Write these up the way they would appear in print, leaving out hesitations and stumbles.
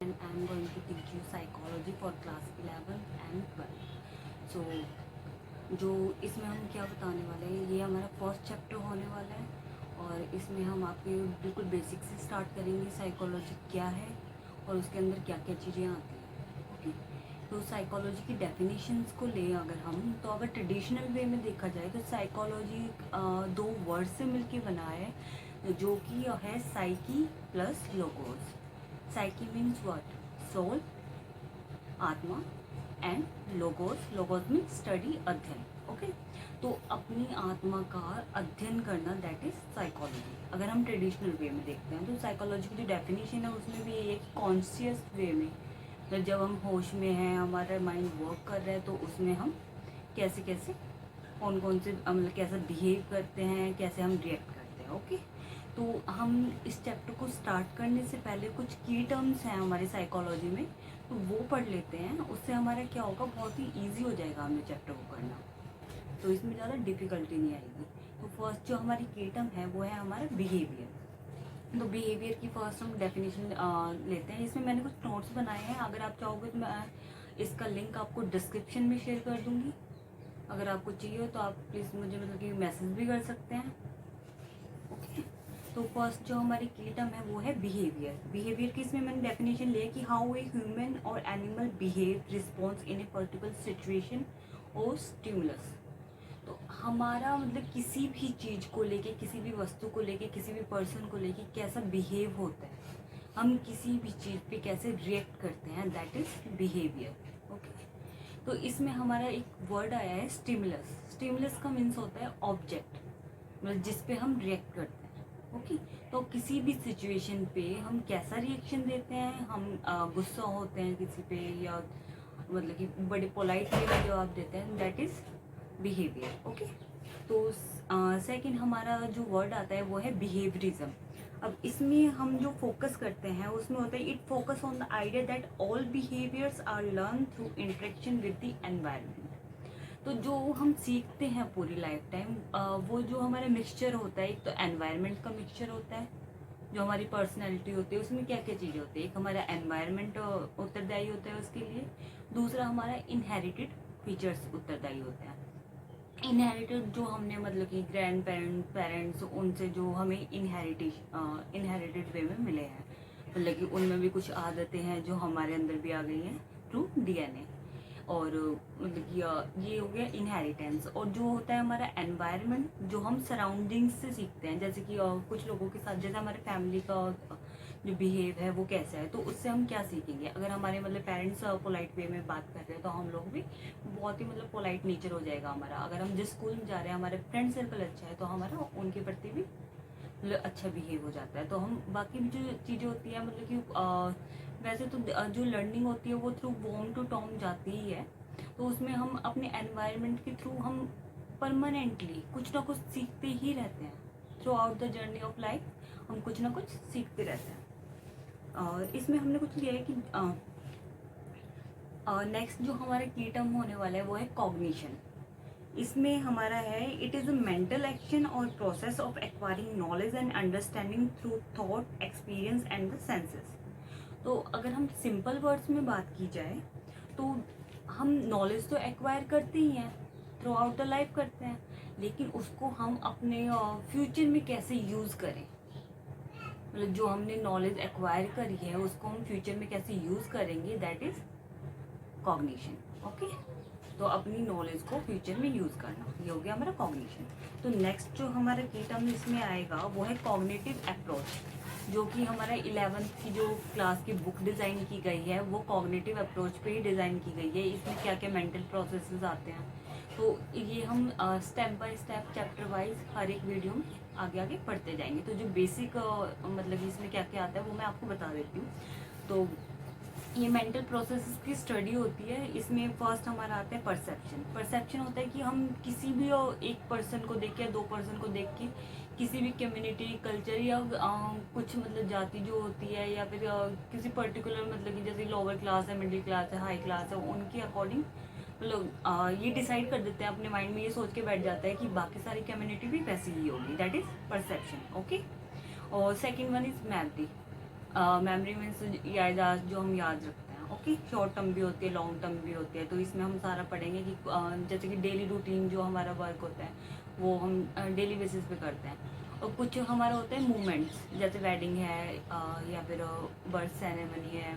and I'm going to teach you psychology for class 11th and 12th. So जो इसमें हम क्या बताने वाले हैं, ये हमारा फर्स्ट चैप्टर होने वाला है और इसमें हम आपके बिल्कुल बेसिक से स्टार्ट करेंगे। साइकोलॉजी क्या है और उसके अंदर क्या क्या चीज़ें आती हैं। ओके, तो साइकोलॉजी की डेफिनेशंस को लें अगर हम, तो अगर ट्रेडिशनल वे में देखा जाए तो साइकोलॉजी दो वर्ड से मिलके बना है, जो कि है psyche plus logos. Psyche means what? Soul, आत्मा, एंड लोगोस मीन्स स्टडी, अध्ययन। ओके, तो अपनी आत्मा का अध्ययन करना, दैट इज साइकोलॉजी। अगर हम ट्रेडिशनल वे में देखते हैं तो साइकोलॉजी की जो डेफिनेशन है उसमें भी ये एक कॉन्शियस वे में, मतलब जब हम होश में हैं, हमारा माइंड वर्क कर रहा है, तो उसमें हम कैसे कैसे कौन कौन से मतलब कैसे बिहेव करते हैं, कैसे हम रिएक्ट करते हैं। ओके, तो हम इस चैप्टर को स्टार्ट करने से पहले कुछ की टर्म्स हैं हमारी साइकोलॉजी में, तो वो पढ़ लेते हैं। उससे हमारा क्या होगा, बहुत ही ईजी हो जाएगा हमें चैप्टर को करना, तो इसमें ज़्यादा डिफ़िकल्टी नहीं आएगी। तो फर्स्ट जो हमारी की टर्म है वो है हमारा बिहेवियर। तो बिहेवियर की फर्स्ट हम डेफिनेशन लेते हैं। इसमें मैंने कुछ नोट्स बनाए हैं, अगर आप चाहोगे तो मैं इसका लिंक आपको डिस्क्रिप्शन में शेयर कर दूँगी। अगर आपको चाहिए हो तो आप प्लीज़ मुझे मतलब कि मैसेज भी कर सकते हैं। ओके, तो फर्स्ट जो हमारी की टर्म है वो है बिहेवियर। बिहेवियर की इसमें मैंने डेफिनेशन लिया कि हाउ ए ह्यूमन और animal behave response in a particular situation और स्टिमुलस। तो हमारा मतलब किसी भी चीज़ को लेके, किसी भी वस्तु को लेके, किसी भी पर्सन को लेके कैसा बिहेव होता है, हम किसी भी चीज़ पे कैसे रिएक्ट करते हैं, दैट इज बिहेवियर। ओके, तो इसमें हमारा एक वर्ड आया है स्टिमुलस। स्टिमुलस का मीन्स होता है ऑब्जेक्ट, मतलब जिस पे हम रिएक्ट करते हैं। ओके, तो किसी भी सिचुएशन पे हम कैसा रिएक्शन देते हैं, हम गुस्सा होते हैं किसी पे, या मतलब कि बड़े पोलाइट वे में जवाब देते हैं, दैट इज बिहेवियर। ओके, तो सेकंड हमारा जो वर्ड आता है वो है बिहेवियरिज्म। अब इसमें हम जो फोकस करते हैं उसमें होता है it focus on the idea that all behaviours are learn through interaction with the environment. तो जो हम सीखते हैं पूरी लाइफ टाइम, वो जो हमारा मिक्सचर होता है, एक तो एनवायरनमेंट का मिक्सचर होता है, जो हमारी पर्सनैलिटी होती है उसमें क्या क्या चीज़ें होती है। एक हमारा एनवायरनमेंट उत्तरदायी होता है उसके लिए, दूसरा हमारा इनहेरिटेड फीचर्स उत्तरदायी होते हैं। इनहेरिटेड जो हमने मतलब कि ग्रैंड पेरेंट्स उनसे जो हमें इनहेरिटेड वे में मिले हैं, मतलब कि उनमें भी कुछ आदतें हैं जो हमारे अंदर भी आ गई हैं थ्रू डीएनए। और मतलब कि ये हो गया इनहेरिटेंस। और जो होता है हमारा एनवायरनमेंट, जो हम सराउंडिंग्स से सीखते हैं, जैसे कि कुछ लोगों के साथ, जैसे हमारे फैमिली का जो बिहेव है वो कैसा है, तो उससे हम क्या सीखेंगे। अगर हमारे मतलब पेरेंट्स पोलाइट वे में बात कर रहे हैं तो हम लोग भी बहुत ही मतलब पोलाइट नेचर हो जाएगा हमारा। अगर हम जिस स्कूल में जा रहे हैं, हमारे फ्रेंड सर्कल अच्छा है, तो हमारा उनके प्रति भी मतलब अच्छा बिहेव हो जाता है। तो हम बाकी भी जो चीज़ें होती हैं, मतलब कि वैसे तो जो लर्निंग होती है वो थ्रू वॉर्म टू टॉम जाती ही है, तो उसमें हम अपने एनवायरनमेंट के थ्रू हम परमानेंटली कुछ ना कुछ सीखते ही रहते हैं। Through out the journey of life हम कुछ ना कुछ सीखते रहते हैं। और इसमें हमने कुछ लिया है कि नेक्स्ट जो हमारा की टर्म होने वाला है वो है कॉग्निशन। इसमें हमारा है it is a mental action और process of acquiring knowledge and understanding through thought, experience and the senses. तो अगर हम सिंपल वर्ड्स में बात की जाए तो हम नॉलेज तो एक्वायर करते ही हैं, थ्रू आउट द लाइफ करते हैं, लेकिन उसको हम अपने फ्यूचर में कैसे यूज़ करें, मतलब जो हमने नॉलेज एक्वायर करी है उसको हम फ्यूचर में कैसे यूज़ करेंगे, दैट इज़ कॉग्निशन। ओके, तो अपनी नॉलेज को फ्यूचर में यूज़ करना, ये हो गया हमारा कॉग्निशन। तो नेक्स्ट जो हमारा की टर्म इसमें आएगा वो है कॉग्निटिव अप्रोच, जो कि हमारा 11th की जो क्लास की बुक डिज़ाइन की गई है वो कॉग्निटिव अप्रोच पे ही डिज़ाइन की गई है। इसमें क्या क्या मेंटल प्रोसेसेस आते हैं, तो ये हम step by step chapter wise हर एक वीडियो में आगे आगे पढ़ते जाएंगे। तो जो बेसिक मतलब इसमें क्या क्या आता है वो मैं आपको बता देती हूँ। तो ये मेंटल प्रोसेसेस की स्टडी होती है। इसमें फर्स्ट हमारा आता है परसेप्शन। परसेप्शन होता है कि हम किसी भी एक पर्सन को देख के या दो पर्सन को देख के किसी भी कम्युनिटी, कल्चर या कुछ मतलब जाति जो होती है, या फिर किसी पर्टिकुलर मतलब कि जैसे लोअर क्लास है, मिडिल क्लास है, हाई क्लास है, उनके अकॉर्डिंग मतलब ये डिसाइड कर देते हैं अपने माइंड में, ये सोच के बैठ जाता है कि बाकी सारी कम्युनिटी भी वैसी ही होगी, दैट इज परसेप्शन। ओके, और second one is memory. Memory means याददाश्त जो हम याद रखते हैं। ओके, शॉर्ट टर्म भी होती है, लॉन्ग टर्म भी होती है। तो इसमें हम सारा पढ़ेंगे कि जैसे कि डेली रूटीन जो हमारा वर्क होता है वो हम डेली बेसिस पे करते हैं। और कुछ हमारा होता है मूवमेंट्स, जैसे वेडिंग है या फिर बर्थ सेरेमनी है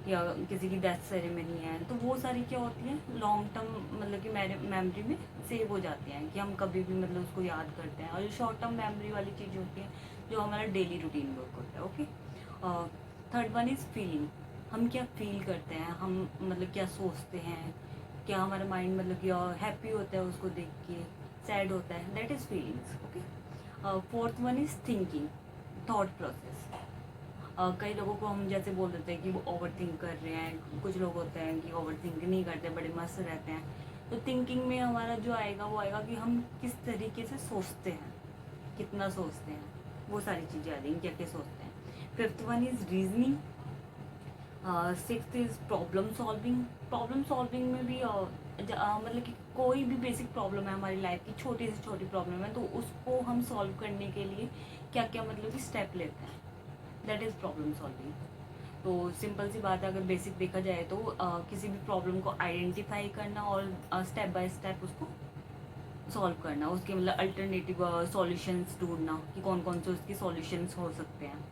या किसी की डेथ सेरेमनी है। तो वो सारी क्या होती है लॉन्ग टर्म, मतलब कि मेमोरी में सेव हो जाती हैं कि हम कभी भी मतलब उसको याद करते हैं। और जो शॉर्ट टर्म मेमोरी वाली चीज़ होती है जो हमारा डेली रूटीन वर्क होता है। Okay, third one is feeling. हम क्या फील करते हैं, हम मतलब क्या सोचते हैं, क्या हमारा माइंड मतलब कि हैप्पी होता है उसको देख के, सैड होता है, that is feelings. Okay, fourth one is thinking, thought process. कई लोगों को हम जैसे बोल देते हैं कि वो ओवर थिंक कर रहे हैं, कुछ लोग होते हैं कि ओवर थिंक नहीं करते, बड़े मस्त रहते हैं। तो थिंकिंग में हमारा जो आएगा वो आएगा कि हम किस तरीके से सोचते हैं, कितना सोचते हैं, वो सारी चीज़ें आ जाएंगी क्या क्या सोचते हैं। Fifth one is reasoning. Sixth is problem solving. Problem solving में भी मतलब कि कोई भी बेसिक प्रॉब्लम है हमारी लाइफ की, छोटी से छोटी प्रॉब्लम है, तो उसको हम सॉल्व करने के लिए क्या क्या मतलब कि स्टेप लेते हैं, दैट इज़ प्रॉब्लम सॉल्विंग। तो सिंपल सी बात है, अगर बेसिक देखा जाए तो किसी भी प्रॉब्लम को आइडेंटिफाई करना और स्टेप बाय स्टेप उसको सॉल्व करना, उसके मतलब अल्टरनेटिव सॉल्यूशंस ढूंढना कि कौन कौन से उसके सॉल्यूशंस हो सकते हैं।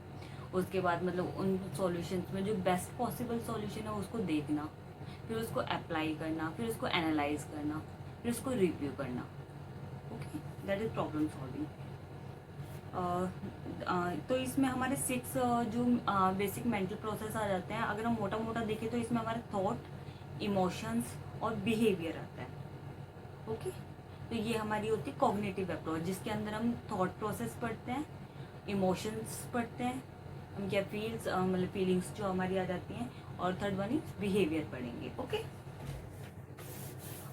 उसके बाद मतलब उन सॉल्यूशंस में जो बेस्ट पॉसिबल सॉल्यूशन है उसको देखना, फिर उसको अप्लाई करना, फिर उसको एनालाइज करना, फिर उसको रिव्यू करना। Okay, that is problem solving. तो इसमें हमारे 6 जो बेसिक मेंटल प्रोसेस आ जाते हैं। अगर हम मोटा मोटा देखें तो इसमें हमारे थॉट, इमोशंस और बिहेवियर आता है। ओके, तो ये हमारी होती है कॉग्निटिव अप्रोच, जिसके अंदर हम थॉट प्रोसेस पढ़ते हैं, इमोशंस पढ़ते हैं, हम क्या फील्स मतलब फीलिंग्स जो हमारी आ जाती हैं, और थर्ड वन इज बिहेवियर पढ़ेंगे। ओके,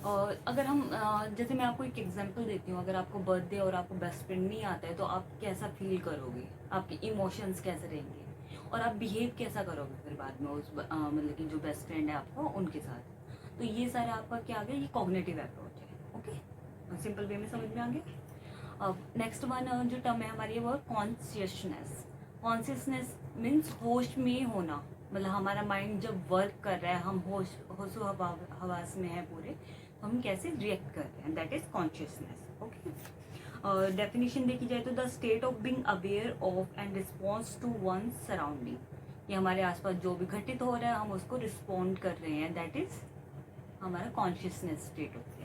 और अगर हम जैसे मैं आपको एक एग्जांपल देती हूँ, अगर आपको बर्थडे और आपको बेस्ट फ्रेंड नहीं आता है तो आप कैसा फील करोगे, आपके इमोशंस कैसे रहेंगे, और आप बिहेव कैसा करोगे फिर बाद में उस मतलब कि जो बेस्ट फ्रेंड है आपको उनके साथ। तो ये सारा आपका क्या आ गया, ये कॉग्निटिव अप्रोच है। ओके, सिंपल वे में समझ में आ गया। अब नेक्स्ट वन जो टर्म है हमारी वो कॉन्शियसनेस। कॉन्शियसनेस मीन्स होश में होना, मतलब हमारा माइंड जब वर्क कर रहा है, हम होशो हवास में है पूरे, तो हम कैसे रिएक्ट कर रहे हैं, that is consciousness. Okay, definition देखी जाए तो the state of being aware of and response to one surrounding. ये हमारे आसपास जो भी घटित हो रहा है हम उसको रिस्पॉन्ड कर रहे हैं, दैट इज हमारा कॉन्शियसनेस स्टेट होती है।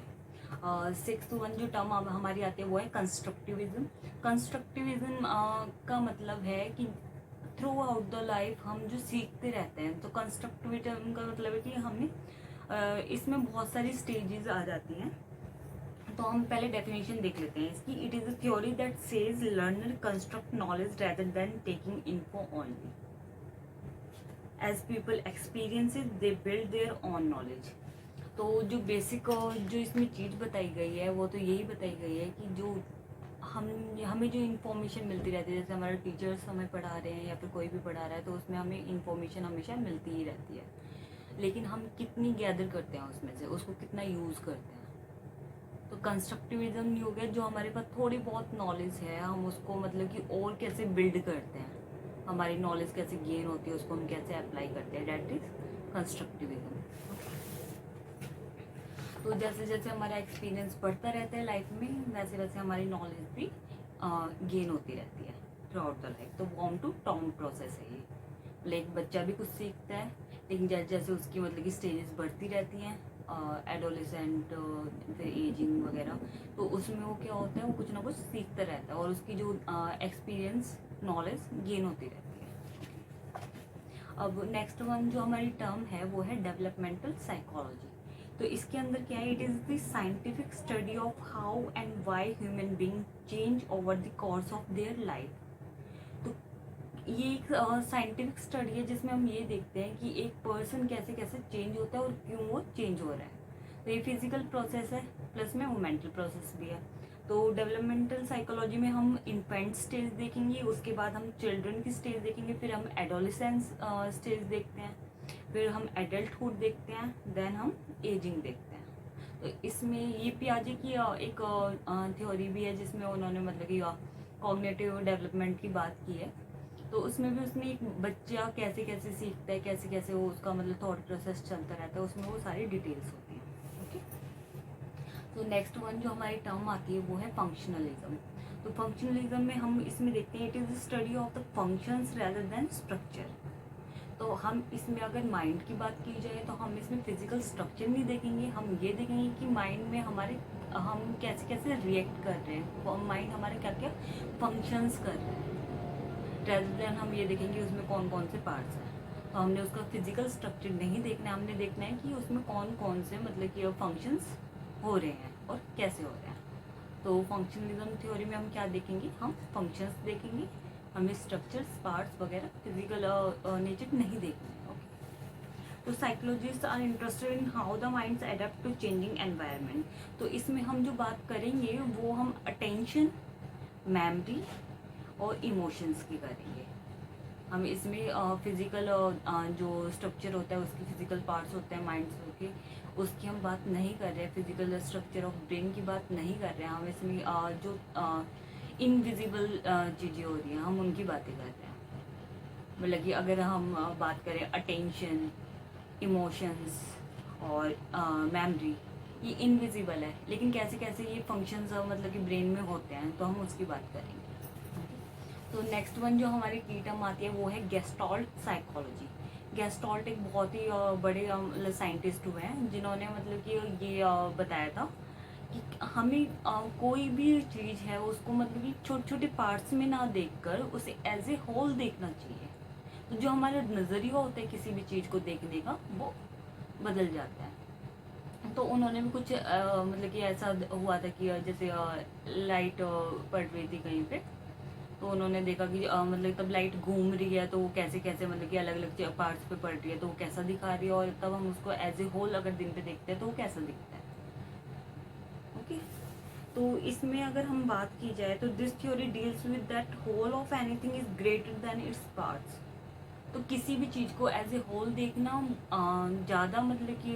सिक्स्थ वन जो टर्म हमारी आती है वो है कंस्ट्रक्टिविज्म। कंस्ट्रक्टिविज्म का मतलब है कि थ्रू आउट द लाइफ हम जो सीखते रहते हैं। तो कंस्ट्रक्टिविज्म का मतलब है कि हमें इसमें बहुत सारी स्टेजेस आ जाती हैं। तो हम पहले डेफिनेशन देख लेते हैं इसकी। It is a theory that says learner construct knowledge rather than taking info only. As people experiences they build their on knowledge. तो जो बेसिक जो इसमें चीज़ बताई गई है वो तो यही बताई गई है कि जो हमें जो इन्फॉर्मेशन मिलती रहती है, जैसे हमारे टीचर्स हमें पढ़ा रहे हैं या फिर कोई भी पढ़ा रहा है, तो उसमें हमें इन्फॉर्मेशन हमेशा मिलती ही रहती है, लेकिन हम कितनी गैदर करते हैं उसमें से, उसको कितना यूज़ करते हैं। तो कंस्ट्रक्टिविज्म नहीं हो गया, जो हमारे पास थोड़ी बहुत नॉलेज है हम उसको मतलब कि और कैसे बिल्ड करते हैं, हमारी नॉलेज कैसे गेन होती है, उसको हम कैसे अप्लाई करते हैं, डेट इज कंस्ट्रक्टिविज्म। तो जैसे जैसे हमारा एक्सपीरियंस बढ़ता रहता है लाइफ में, वैसे वैसे हमारी नॉलेज भी गेन होती रहती है थ्रू आउट द लाइफ। तो वॉर्म टू टाउन प्रोसेस है ये। मतलब एक बच्चा भी कुछ सीखता है, लेकिन जैसे जैसे उसकी मतलब कि स्टेजेस बढ़ती रहती हैं, एडोलेसेंट फिर एजिंग वगैरह, तो उसमें वो क्या होता है, वो कुछ ना कुछ सीखता रहता है और उसकी जो एक्सपीरियंस नॉलेज गेन होती रहती है। अब नेक्स्ट वन जो हमारी टर्म है वो है डेवलपमेंटल साइकोलॉजी। तो इसके अंदर क्या है, it is the scientific study of how and why human being change over the course of their life. तो ये एक साइंटिफिक स्टडी है जिसमें हम ये देखते हैं कि एक पर्सन कैसे कैसे चेंज होता है और क्यों वो चेंज हो रहा है। तो ये फिजिकल प्रोसेस है, प्लस में वो मेंटल प्रोसेस भी है। तो डेवलपमेंटल साइकोलॉजी में हम इन्फेंट स्टेज देखेंगे, उसके बाद हम चिल्ड्रन की स्टेज देखेंगे, फिर हम एडोलेसेंस स्टेज देखते हैं, फिर हम एडल्टहुड देखते हैं, देन हम एजिंग देखते हैं। तो इसमें ये पियाजे की एक थ्योरी भी है जिसमें उन्होंने मतलब कि कॉग्निटिव डेवलपमेंट की बात की है। तो उसमें भी उसमें एक बच्चा कैसे कैसे सीखता है, कैसे कैसे वो उसका मतलब थॉट प्रोसेस चलता रहता है, उसमें वो सारी डिटेल्स होती हैं। ओके, तो नेक्स्ट वन जो हमारी टर्म आती है वो है फंक्शनलिज्म। तो फंक्शनलिज्म में हम इसमें देखते हैं it is study of the functions rather than structure. तो हम इसमें अगर माइंड की बात की जाए तो हम इसमें फिजिकल स्ट्रक्चर नहीं देखेंगे, हम ये देखेंगे कि माइंड में हमारे हम कैसे कैसे रिएक्ट कर रहे हैं, माइंड हमारे क्या क्या फंक्शंस कर रहे हैं, रेदर देन हम ये देखेंगे उसमें कौन कौन से पार्ट्स हैं। तो हमने उसका फिजिकल स्ट्रक्चर नहीं देखना है, हमने देखना है कि उसमें कौन कौन से मतलब कि फंक्शंस हो रहे हैं और कैसे हो रहे हैं। तो फंक्शनलिज्म थ्योरी में हम क्या देखेंगे, हम फंक्शंस देखेंगे, हमें स्ट्रक्चर्स पार्ट्स वगैरह फिजिकल नेचर नहीं देखना है। ओके, तो psychologist are interested in how the minds adapt to changing environment. तो इसमें हम जो बात करेंगे वो हम अटेंशन, मेमोरी और इमोशंस की करेंगे। हम इसमें फिजिकल जो स्ट्रक्चर होता है उसके फिजिकल पार्ट्स होते हैं माइंड्स के, उसकी हम बात नहीं कर रहे हैं, फिजिकल स्ट्रक्चर ऑफ ब्रेन की बात नहीं कर रहे हैं। हम इसमें जो इनविजिबल चीज़ें हो रही हैं हम उनकी बातें कर रहे हैं। मतलब कि अगर हम बात करें अटेंशन, इमोशंस और मेमोरी, ये इनविजिबल है, लेकिन कैसे कैसे ये फंक्शंस मतलब कि ब्रेन में होते हैं, तो हम उसकी बात करेंगे। तो नेक्स्ट वन जो हमारी की टर्म आती है वो है गेस्टॉल्ट साइकोलॉजी। गेस्टॉल्ट एक बहुत ही बड़े साइंटिस्ट हुए हैं जिन्होंने मतलब कि ये बताया था कि हमें कोई भी चीज़ है उसको मतलब कि छोटे छोटे पार्ट्स में ना देखकर उसे एज ए होल देखना चाहिए। तो जो हमारा नज़रिया होता है किसी भी चीज़ को देखने का वो बदल जाता है। तो उन्होंने भी कुछ मतलब कि ऐसा हुआ था कि जैसे लाइट पड़ रही थी कहीं पे, तो उन्होंने देखा कि मतलब तब लाइट घूम रही है तो वो कैसे कैसे मतलब कि अलग अलग पार्ट्स पे पड़ रही है तो वो कैसा दिखा रही है, और तब हम उसको एज ए होल अगर दिन पे देखते हैं तो वो कैसा दिखता है। ओके, तो इसमें अगर हम बात की जाए तो this theory deals with that whole of anything is greater than its parts. तो किसी भी चीज़ को एज ए होल देखना ज़्यादा मतलब कि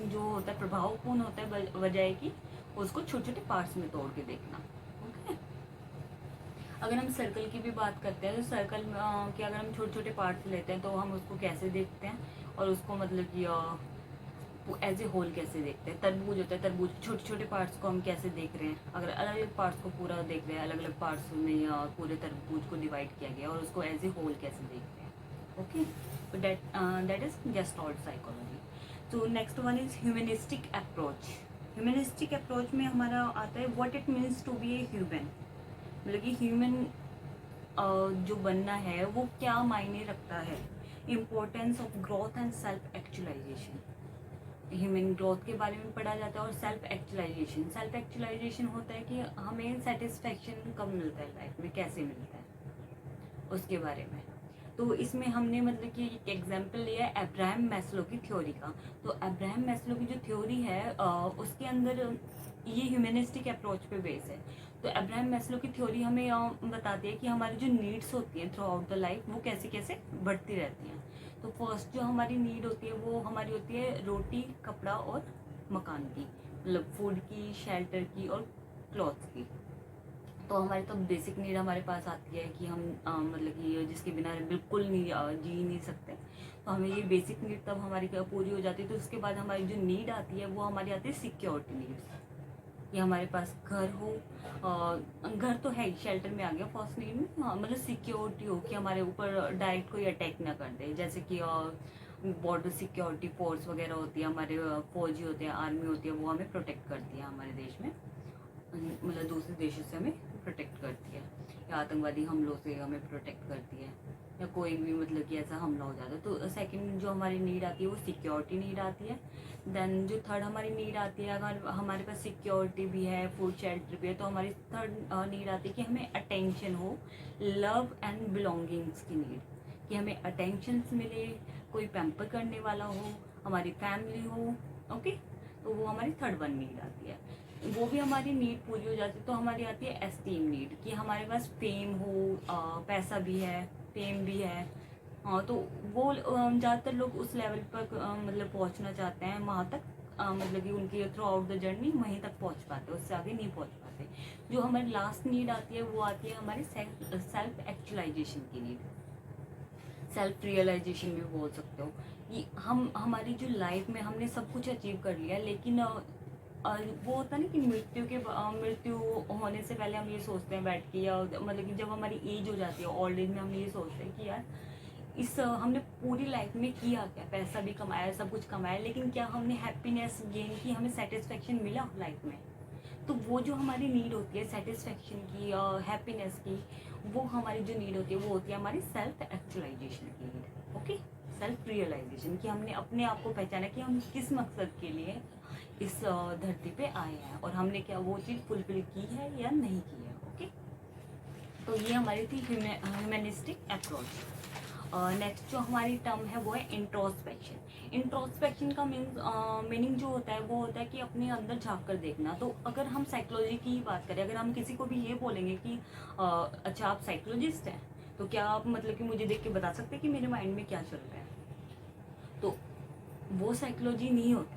जो होता है प्रभावपूर्ण होता है बजाय कि उसको छोटे छोटे पार्ट्स में तोड़ के देखना। ओके, अगर हम सर्कल की भी बात करते हैं तो सर्कल के अगर हम छोटे छोटे पार्ट्स लेते हैं तो हम उसको कैसे देखते हैं और उसको मतलब कि एज ए होल कैसे देखते हैं। तरबूज होता है, तरबूज छोटे छोटे पार्ट्स को हम कैसे देख रहे हैं, अगर अलग अलग पार्ट्स को पूरा देख रहे हैं, अलग अलग पार्ट्स में पूरे तरबूज को डिवाइड किया गया और उसको एज ए होल कैसे देखते हैं। ओके, तो दैट इज गेस्टॉल्ट साइकोलॉजी। तो next one is humanistic approach. Humanistic approach में हमारा आता है what it means to be a human. मतलब कि ह्यूमन जो बनना है वो क्या मायने रखता है। Importance of growth and self actualisation, human growth के बारे में पढ़ा जाता है। और सेल्फ एक्चुअलाइजेशन, सेल्फ एक्चुअलाइजेशन होता है कि हमें सेटिस्फैक्शन कब मिलता है लाइफ में, कैसे मिलता है, उसके बारे में। तो इसमें हमने मतलब कि एक एग्जांपल लिया है अब्राहम मैस्लो की थ्योरी का। तो अब्राहम मैस्लो की जो थ्योरी है उसके अंदर ये ह्यूमनिस्टिक अप्रोच पे बेस है। तो अब्राहम मैस्लो की थ्योरी हमें बताती है कि हमारी जो नीड्स होती हैं थ्रू आउट द लाइफ वो कैसे कैसे बढ़ती रहती हैं। तो फर्स्ट जो हमारी नीड होती है वो हमारी होती है रोटी, कपड़ा और मकान की, मतलब फूड की, शेल्टर की और क्लॉथ की। तो हमारी तो बेसिक नीड हमारे पास आती है कि हम मतलब कि जिसके बिना बिल्कुल नहीं जी नहीं सकते। तो हमें ये बेसिक नीड तब हमारी पूरी हो जाती है। तो उसके बाद हमारी जो नीड आती है वो हमारी आती है सिक्योरिटी नीड्स, कि हमारे पास घर हो, घर तो है ही, शेल्टर में आ गया फर्स्ट नीड में। हाँ, मतलब सिक्योरिटी हो कि हमारे ऊपर डायरेक्ट कोई अटैक ना कर दे, जैसे कि बॉर्डर सिक्योरिटी फोर्स वगैरह होती है, हमारे फौजी होते हैं, आर्मी होती है, वो हमें प्रोटेक्ट करती है हमारे देश में, मतलब दूसरे देशों से हमें प्रोटेक्ट करती है, या आतंकवादी हमलों से हमें प्रोटेक्ट करती है, या कोई भी मतलब कि ऐसा हमला हो जाता है। तो सेकंड जो हमारी नीड आती है वो सिक्योरिटी नीड आती है। देन जो थर्ड हमारी नीड आती है, अगर हमारे पास सिक्योरिटी भी है, फूड शेल्टर भी है, तो हमारी थर्ड नीड आती है कि हमें अटेंशन हो, लव एंड बिलोंगिंग्स की नीड, कि हमें अटेंशन मिले, कोई पैम्पर करने वाला हो, हमारी फैमिली हो। ओके, तो वो हमारी थर्ड वन नीड आती है। वो भी हमारी नीड पूरी हो जाती है। तो हमारी आती है एस्टीम नीड, कि हमारे पास फेम हो, पैसा भी है, फेम भी है। हाँ, तो वो ज़्यादातर लोग उस लेवल पर मतलब पहुंचना चाहते हैं, वहाँ तक मतलब कि उनकी थ्रू आउट द जर्नी वहीं तक पहुंच पाते, उससे आगे नहीं पहुंच पाते। जो हमारी लास्ट नीड आती है वो आती है हमारी सेल्फ एक्चुअलाइजेशन की नीड, सेल्फ रियलाइजेशन भी बोल सकते हो। ये हम हमारी जो लाइफ में हमने सब कुछ अचीव कर लिया, लेकिन वो होता है ना कि मृत्यु होने से पहले हम ये सोचते हैं बैठ के, या मतलब कि जब हमारी एज हो जाती है, ओल्ड एज में हम ये सोचते हैं कि यार हमने पूरी लाइफ में किया क्या, पैसा भी कमाया, सब कुछ कमाया, लेकिन क्या हमने हैप्पीनेस गेन की, हमें सेटिस्फेक्शन मिला लाइफ में। तो वो जो हमारी नीड होती है सेटिस्फेक्शन की, हैप्पीनेस की, वो हमारी जो नीड होती है वो होती है हमारी सेल्फ एक्चुअलाइजेशन की नीड। ओके, सेल्फ रियलाइजेशन, कि हमने अपने आप को पहचाना कि हम किस मकसद के लिए इस धरती पे आए हैं, और हमने क्या वो चीज़ फुलफिल की है या नहीं की है। ओके, तो ये हमारी थी ह्यूमनिस्टिक अप्रोच। नेक्स्ट जो हमारी टर्म है वो है इंट्रोस्पेक्शन। इंट्रोस्पेक्शन का मीनिंग जो होता है वो होता है कि अपने अंदर झांक कर देखना। तो अगर हम साइकोलॉजी की ही बात करें, अगर हम किसी को भी ये बोलेंगे कि अच्छा आप साइकोलॉजिस्ट हैं, तो क्या आप मतलब कि मुझे देख के बता सकते हैं कि मेरे माइंड में क्या चल रहा है, तो वो साइकोलॉजी नहीं होती।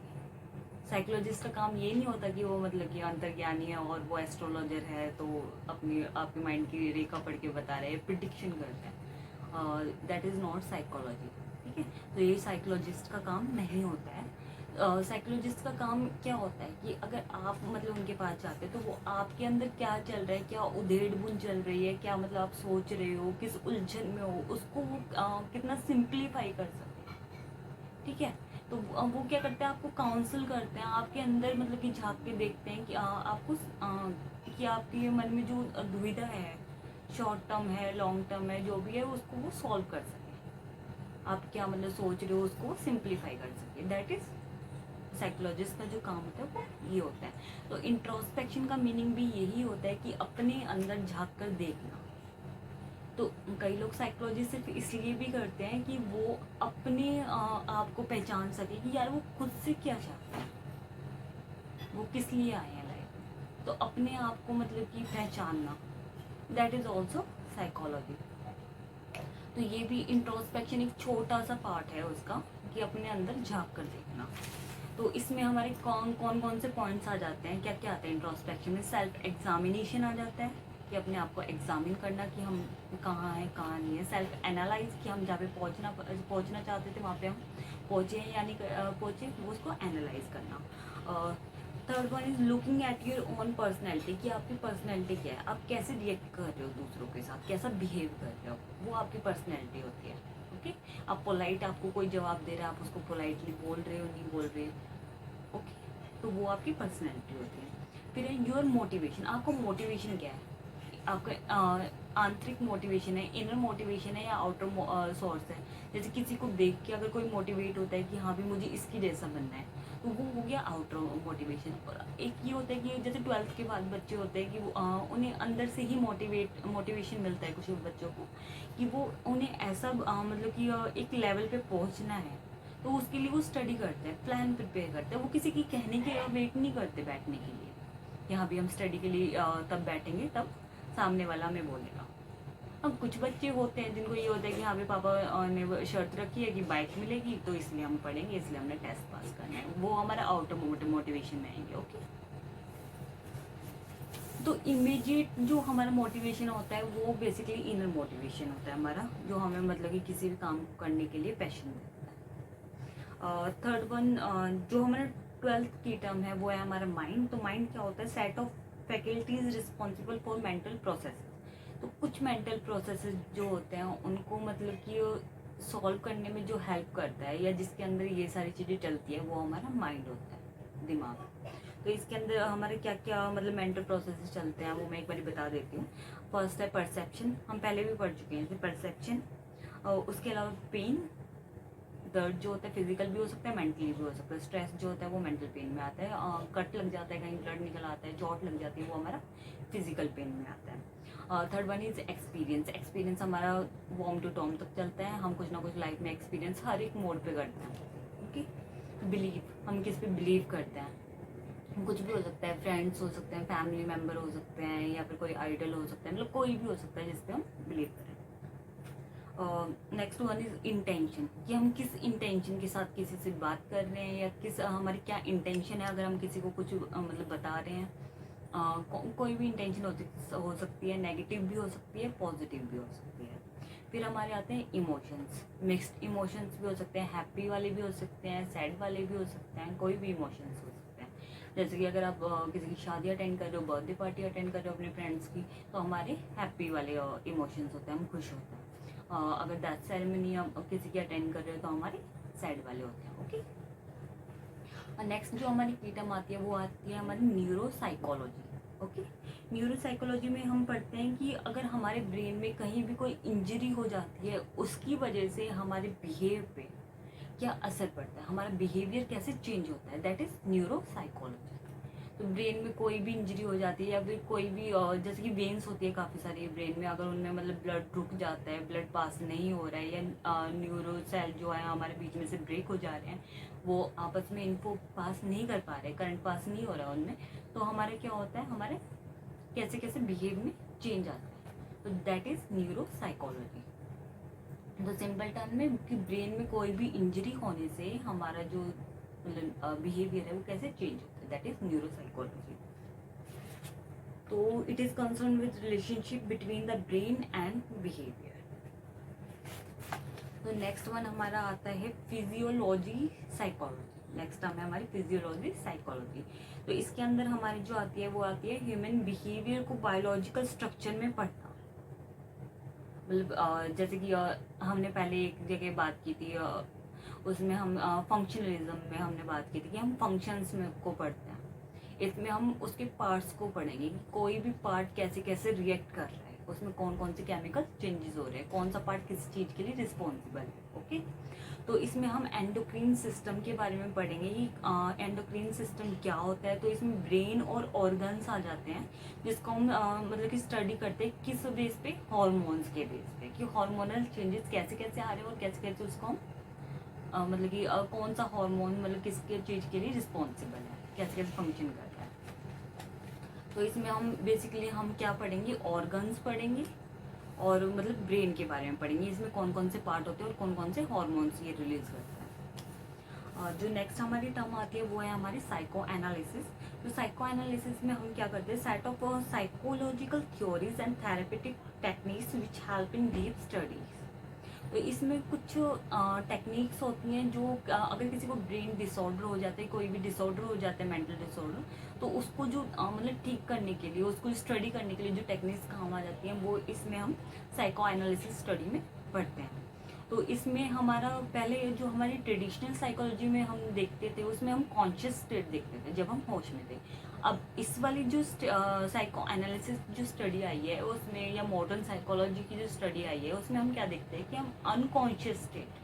साइकोलॉजिस्ट का काम ये नहीं होता कि वो मतलब कि अंतर्ज्ञानी है और वो एस्ट्रोलॉजर है, तो अपनी आपके माइंड की रेखा पढ़ के बता रहे हैं, प्रिडिक्शन करते हैं। That is not psychology. ठीक है, तो ये साइकोलॉजिस्ट का काम नहीं होता है। साइकोलॉजिस्ट का काम क्या होता है कि अगर आप मतलब उनके पास जाते हैं, तो वो आपके अंदर क्या चल रहा है, क्या उधेड़ बुन चल रही है, क्या मतलब आप सोच रहे हो, किस उलझन में हो, उसको वो कितना सिंप्लीफाई कर सकते हैं। ठीक है, तो वो क्या करते हैं, आपको काउंसिल करते हैं, आपके अंदर मतलब कि झांक के देखते हैं कि आपको कि आपके मन में जो दुविधा है, शॉर्ट टर्म है, लॉन्ग टर्म है, जो भी है उसको वो सॉल्व कर सके। आप क्या मतलब सोच रहे हो उसको सिंप्लीफाई कर सके। दैट इज साइकोलॉजिस्ट का जो काम होता है वो ये होता है। तो इंट्रोस्पेक्शन का मीनिंग भी यही होता है कि अपने अंदर झांक कर देखना। तो कई लोग साइकोलॉजी सिर्फ इसलिए भी करते हैं कि वो अपने आप को पहचान सके कि यार वो खुद से क्या चाहते हैं, वो किस लिए आए हैं लाइफ में। तो अपने आप को मतलब कि पहचानना, दैट इज ऑल्सो साइकोलॉजी। तो ये भी इंट्रोस्पेक्शन एक छोटा सा पार्ट है उसका, कि अपने अंदर झांक कर देखना। तो इसमें हमारे कौन से पॉइंट्स आ जाते हैं, क्या क्या आता है इंट्रोस्पेक्शन में। सेल्फ एग्जामिनेशन आ जाता है, कि अपने आप को एग्जामिन करना कि हम कहाँ हैं कहाँ नहीं है। सेल्फ एनालाइज, कि हम जहाँ पे पहुँचना चाहते थे वहाँ पे हम पहुँचे हैं या नहीं पहुँचे, वो उसको एनालाइज करना। Third one is looking at your own personality, कि आपकी पर्सनैलिटी क्या है, आप कैसे रिएक्ट कर रहे हो दूसरों के साथ, कैसा बिहेव कर रहे हो, वो आपकी पर्सनैलिटी होती है। ओके, आप पोलाइट, आपको कोई जवाब दे रहा है, आप उसको पोलाइटली बोल रहे हो नहीं बोल रहे। ओके, तो वो आपकी पर्सनैलिटी होती है। फिर है योर मोटिवेशन, आपको मोटिवेशन क्या है, आपका आंतरिक मोटिवेशन है, इनर मोटिवेशन है, या आउटर सोर्स है। जैसे किसी को देख के अगर कोई मोटिवेट होता है कि हाँ भी मुझे इसकी जैसा बनना है, तो वो हो गया आउटर मोटिवेशन। और एक ये होता है कि जैसे 12th के बाद बच्चे होते हैं कि वो उन्हें अंदर से ही मोटिवेशन मिलता है कुछ बच्चों को, कि वो उन्हें ऐसा मतलब कि एक लेवल पे पहुंचना है, तो उसके लिए वो स्टडी करते हैं, प्लान प्रिपेयर करते हैं। वो किसी की कहने के वेट नहीं करते बैठने के लिए, यहाँ भी हम स्टडी के लिए तब बैठेंगे तब सामने वाला हमें बोलेगा। अब कुछ बच्चे होते हैं जिनको ये होता है कि हाँ भी पापा ने शर्त रखी है कि बाइक मिलेगी, तो इसलिए हम पढ़ेंगे, इसलिए हमने टेस्ट पास करना है, वो हमारा आउटर मोटिवेशन में आएंगे। ओके, तो इमीडिएट जो हमारा मोटिवेशन होता है वो बेसिकली इनर मोटिवेशन होता है हमारा, जो हमें मतलब कि किसी भी काम को करने के लिए पैशन देता है। थर्ड वन जो हमारा 12th की टर्म है वो है हमारा माइंड। तो माइंड क्या होता है, set of faculties responsible for mental process. तो कुछ मेंटल प्रोसेसेस जो होते हैं उनको मतलब कि सॉल्व करने में जो हेल्प करता है, या जिसके अंदर ये सारी चीज़ें चलती है, वो हमारा माइंड होता है, दिमाग। तो इसके अंदर हमारे क्या क्या मतलब मेंटल प्रोसेसेस चलते हैं वो मैं एक बार बता देती हूँ। फर्स्ट है परसेप्शन, हम पहले भी पढ़ चुके हैं जैसे परसेप्शन। उसके अलावा पेन, दर्द जो होता है फिजिकल भी हो सकता है, मेंटली भी हो सकता है। स्ट्रेस जो होता है वो मेंटल पेन में आता है। कट लग जाता है, कहीं ब्लड निकल आता है, चोट लग जाती है, वो हमारा फिजिकल पेन में आता है। Third one is experience. Experience हमारा वॉर्म टू टॉम तक चलता है, हम कुछ ना कुछ लाइफ में एक्सपीरियंस हर एक मोड पे करते हैं। ओके, बिलीव, हम किस पे बिलीव करते हैं, कुछ भी हो सकता है, फ्रेंड्स हो सकते हैं, फैमिली मेम्बर हो सकते हैं, या फिर कोई आइडल हो सकता है, मतलब कोई भी हो सकता है जिस पे हम बिलीव करें। नेक्स्ट वन इज इंटेंशन, कि हम किस इंटेंशन के साथ किसी से बात कर रहे हैं, या किस हमारी क्या इंटेंशन है अगर हम किसी को कुछ मतलब बता रहे हैं। कोई भी इंटेंशन हो सकती है, नेगेटिव भी हो सकती है, पॉजिटिव भी हो सकती है। फिर हमारे आते हैं इमोशंस। मिक्स्ड इमोशंस भी हो सकते हैं, हैप्पी वाले भी हो सकते हैं, सैड वाले भी हो सकते हैं, कोई भी इमोशंस हो सकते हैं। जैसे कि अगर आप किसी की शादी अटेंड कर रहे हो, बर्थडे पार्टी अटेंड कर रहे हो अपने फ्रेंड्स की, तो हमारे हैप्पी वाले इमोशंस होते हैं, हम खुश होते हैं। अगर डेथ सेरेमनी हम किसी की अटेंड कर रहे हो तो हमारे सैड वाले होते हैं। ओके, और नेक्स्ट जो हमारी की टर्म आती है वो आती है हमारी neuro psychology. Okay, neuro psychology में हम पढ़ते हैं कि अगर हमारे ब्रेन में कहीं भी कोई इंजरी हो जाती है, उसकी वजह से हमारे बिहेव पे क्या असर पड़ता है, हमारा बिहेवियर कैसे चेंज होता है, दैट इज न्यूरो साइकोलॉजी। तो ब्रेन में कोई भी इंजरी हो जाती है या फिर कोई भी जैसे कि वेन्स होती है काफ़ी सारी ब्रेन में, अगर उनमें मतलब ब्लड रुक जाता है, ब्लड पास नहीं हो रहा है, या न्यूरो सेल जो है हमारे बीच में से ब्रेक हो जा रहे हैं, वो आपस में इनको पास नहीं कर पा रहे, करंट पास नहीं हो रहा है उनमें, तो हमारे क्या होता है, हमारे कैसे कैसे बिहेव में चेंज आता है, तो दैट इज न्यूरो साइकोलॉजी। तो सिंपल टर्म में कि ब्रेन में कोई भी इंजरी होने से हमारा जो मतलब बिहेवियर है वो कैसे चेंज होता है, दैट इज न्यूरो साइकोलॉजी। तो it is concern with relationship between the brain and behaviour. तो नेक्स्ट वन हमारा आता है फिजियोलॉजी साइकोलॉजी। नेक्स्ट टर्म है हमारी फिजियोलॉजी साइकोलॉजी। तो इसके अंदर हमारी जो आती है वो आती है ह्यूमन बिहेवियर को बायोलॉजिकल स्ट्रक्चर में पढ़ना। मतलब जैसे कि हमने पहले एक जगह बात की थी, उसमें हम फंक्शनलिज्म में हमने बात की थी कि हम फंक्शंस में को पढ़ते हैं। इसमें हम उसके पार्ट्स को पढ़ेंगे कि कोई भी पार्ट कैसे कैसे रिएक्ट कर रहा है, उसमें कौन कौन से केमिकल चेंजेस हो रहे हैं, कौन सा पार्ट किस चीज़ के लिए रिस्पॉन्सिबल है। ओके, तो इसमें हम एंडोक्रीन सिस्टम के बारे में पढ़ेंगे कि एंडोक्रीन सिस्टम क्या होता है। तो इसमें ब्रेन और ऑर्गन्स आ जाते हैं, जिसको हम मतलब कि स्टडी करते हैं किस बेस पे, हॉर्मोन्स के बेस पे, कि हार्मोनल चेंजेस कैसे कैसे आ रहे हैं और कैसे कैसे उसको हम मतलब कि कौन सा हार्मोन मतलब किसके चीज़ के लिए रिस्पॉन्सिबल है, कैसे कैसे फंक्शन कर रहा है। तो इसमें हम बेसिकली हम क्या पढ़ेंगे, ऑर्गन्स पढ़ेंगे और मतलब ब्रेन के बारे में पढ़ेंगे, इसमें कौन कौन से पार्ट होते हैं और कौन कौन से हॉर्मोन्स ये रिलीज करते हैं। और जो नेक्स्ट हमारी टर्म आती है वो है हमारी साइको एनालिसिस। तो साइको एनालिसिस में हम क्या करते हैं, set of psychological theories and therapeutic techniques which help in deep studies. तो इसमें कुछ टेक्निक्स होती हैं जो अगर किसी को ब्रेन डिसऑर्डर हो जाता है, कोई भी डिसऑर्डर हो जाता है, मेंटल डिसऑर्डर, तो उसको जो मतलब ठीक करने के लिए, उसको स्टडी करने के लिए जो टेक्निक्स काम आ जाती हैं, वो इसमें हम साइको एनालिसिस स्टडी में पढ़ते हैं। तो इसमें हमारा पहले जो हमारी ट्रेडिशनल साइकोलॉजी में हम देखते थे, उसमें हम कॉन्शियस स्टेट देखते थे जब हम होश में थे। अब इस वाली जो साइको एनालिसिस जो स्टडी आई है उसमें, या मॉडर्न साइकोलॉजी की जो स्टडी आई है उसमें हम क्या देखते हैं कि हम अनकॉन्शियस स्टेट,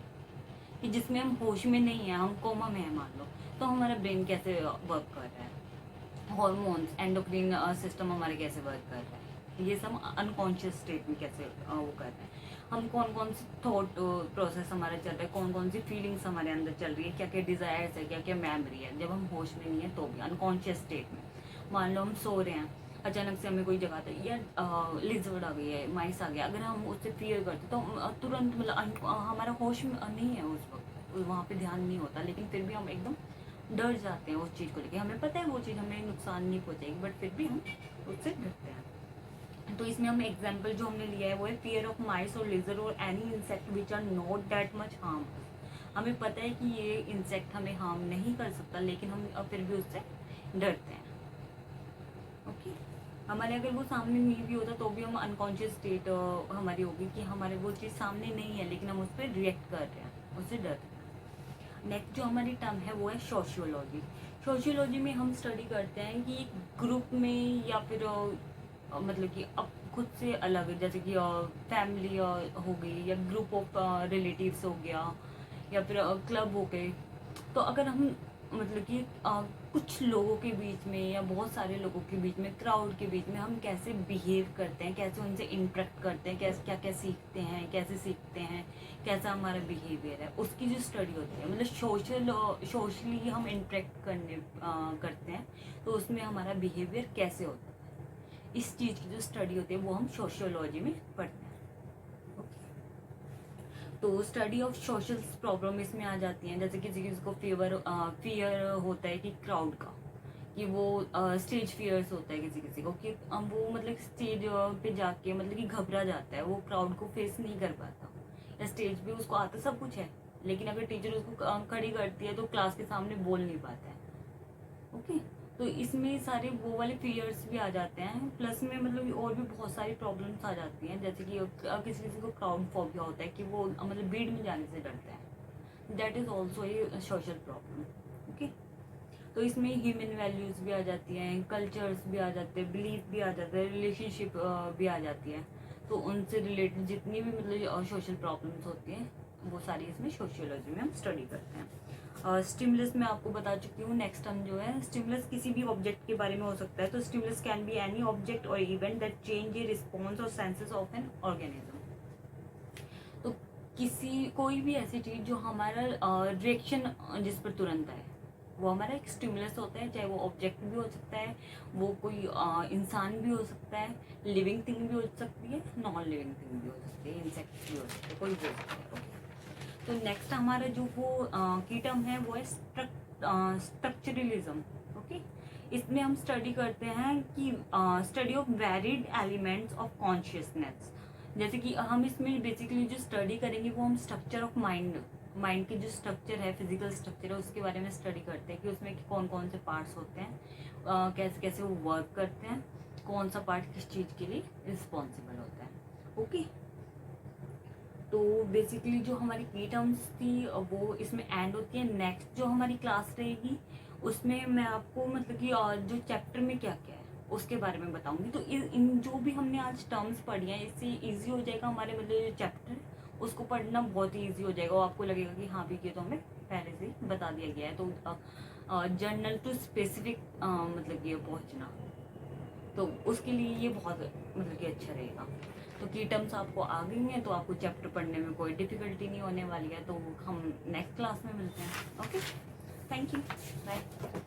कि जिसमें हम होश में नहीं है, हम कोमा में है मान लो, तो हमारा ब्रेन कैसे वर्क कर रहा है, हॉर्मोन्स एंडोक्रीन सिस्टम हमारे कैसे वर्क कर रहा है, ये सब अनकॉन्शियस स्टेट में कैसे वो कर रहे हैं, हम कौन कौन सी थॉट प्रोसेस हमारा चल रहा है, कौन कौन सी फीलिंग्स हमारे अंदर चल रही है, क्या क्या डिज़ायर्स है, क्या क्या मेमोरी है, जब हम होश में नहीं है तो भी अनकॉन्शियस स्टेट में। मान लो हम सो रहे हैं, अचानक से हमें कोई जगह तो या लिजर्ड आ गई है, माइस आ गया, अगर हम उससे फियर करते तो तुरंत मतलब हमारा होश में नहीं है उस वक्त, वहाँ पे ध्यान नहीं होता, लेकिन फिर भी हम एकदम डर जाते हैं उस चीज़ को लेके, हमें पता है वो चीज़ हमें नुकसान नहीं पहुँचाएगी, बट फिर भी हम उससे डरते हैं। तो इसमें हम एग्जाम्पल जो हमने लिया है वो है फियर ऑफ माइस और लेजर और any insect which are not that much harm. हमें पता है कि ये इंसेक्ट हमें हार्म नहीं कर सकता, लेकिन हम फिर भी उससे डरते हैं। ओके, हमारे अगर वो सामने नहीं भी होता तो भी हम अनकॉन्शियस स्टेट हमारी होगी कि हमारे वो चीज़ सामने नहीं है, लेकिन हम उस पर रिएक्ट कर रहे हैं, उससे डर रहे हैं। नेक्स्ट जो हमारी टर्म है वो है सोशियोलॉजी। सोशियोलॉजी में हम स्टडी करते हैं कि एक ग्रुप में या फिर मतलब कि अब खुद से अलग, जैसे कि फैमिली हो गई, या ग्रुप ऑफ रिलेटिव्स हो गया, या फिर क्लब हो गए। तो अगर हम मतलब कि कुछ लोगों के बीच में या बहुत सारे लोगों के बीच में, क्राउड के बीच में हम कैसे बिहेव करते हैं, कैसे उनसे इंटरेक्ट करते हैं, कैसे क्या क्या सीखते हैं, कैसे सीखते हैं, कैसा हमारा बिहेवियर है, उसकी जो स्टडी होती है, मतलब सोशली हम इंटरेक्ट करते हैं, तो उसमें हमारा बिहेवियर कैसे होता है, इस चीज़ की जो स्टडी होती है वो हम सोशियोलॉजी में पढ़ते हैं। तो स्टडी ऑफ सोशल प्रॉब्लम इसमें आ जाती हैं, जैसे किसी किसी को फियर होता है कि क्राउड का, कि वो स्टेज फियर्स होता है किसी किसी को, कि वो मतलब स्टेज पे जाके मतलब कि घबरा जाता है, वो क्राउड को फेस नहीं कर पाता, या स्टेज पे उसको आता सब कुछ है लेकिन अगर टीचर उसको खड़ी करती है तो क्लास के सामने बोल नहीं पाता है। ओके, तो इसमें सारे वो वाले फियर्स भी आ जाते हैं, प्लस में मतलब और भी बहुत सारी प्रॉब्लम्स आ जाती हैं, जैसे कि किसी किसी को क्राउड फोबिया होता है कि वो मतलब भीड़ में जाने से डरता है, that is also a social problem. Okay, तो इसमें ह्यूमन वैल्यूज़ भी आ जाती हैं, कल्चर्स भी आ जाते हैं, बिलीफ भी आ जाते हैं, रिलेशनशिप भी आ जाती है, तो उनसे रिलेटेड जितनी भी मतलब सोशल प्रॉब्लम्स होती हैं वो सारी इसमें सोशियोलॉजी में हम स्टडी करते हैं। स्टिमुलस मैं आपको बता चुकी हूँ। नेक्स्ट हम जो है स्टिमुलस किसी भी ऑब्जेक्ट के बारे में हो सकता है, तो stimulus can be any object और event that change a response और सेंसेस ऑफ एन ऑर्गेनिज्म। तो किसी कोई भी ऐसी चीज़ जो हमारा रिएक्शन जिस पर तुरंत आए वो हमारा एक स्टिमुलस होता है, चाहे वो ऑब्जेक्ट भी हो सकता है, वो कोई इंसान भी हो सकता है, लिविंग थिंग भी हो सकती है, नॉन लिविंग थिंग भी हो सकती है, इंसेक्ट्स भी हो सकते हैं, कोई भी हो सकता है। ओके, तो नेक्स्ट हमारा जो वो की टर्म है वो है स्ट्रक्चरलिज्म। ओके, इसमें हम स्टडी करते हैं कि study of varied elements of consciousness, जैसे कि हम इसमें बेसिकली जो स्टडी करेंगे वो हम स्ट्रक्चर ऑफ माइंड की जो स्ट्रक्चर है, फिजिकल स्ट्रक्चर है, उसके बारे में स्टडी करते हैं कि उसमें कौन कौन से पार्ट्स होते हैं, कैसे कैसे वो वर्क करते हैं, कौन सा पार्ट किस चीज़ के लिए रिस्पॉन्सिबल होता है। ओके, तो बेसिकली जो हमारी की टर्म्स थी वो इसमें एंड होती है। नेक्स्ट जो हमारी क्लास रहेगी उसमें मैं आपको मतलब कि जो चैप्टर में क्या क्या है उसके बारे में बताऊंगी। तो इन जो भी हमने आज टर्म्स पढ़ी हैं इससे इजी हो जाएगा हमारे मतलब जो चैप्टर है उसको पढ़ना बहुत ही ईजी हो जाएगा, और आपको लगेगा कि हाँ भी ये तो हमें पहले से ही बता दिया गया है। तो जर्नल टू स्पेसिफिक मतलब ये पहुँचना, तो उसके लिए ये बहुत मतलब कि अच्छा रहेगा। तो की टर्म्स आपको आ गई हैं तो आपको चैप्टर पढ़ने में कोई डिफ़िकल्टी नहीं होने वाली है। तो हम नेक्स्ट क्लास में मिलते हैं। Okay, thank you, bye.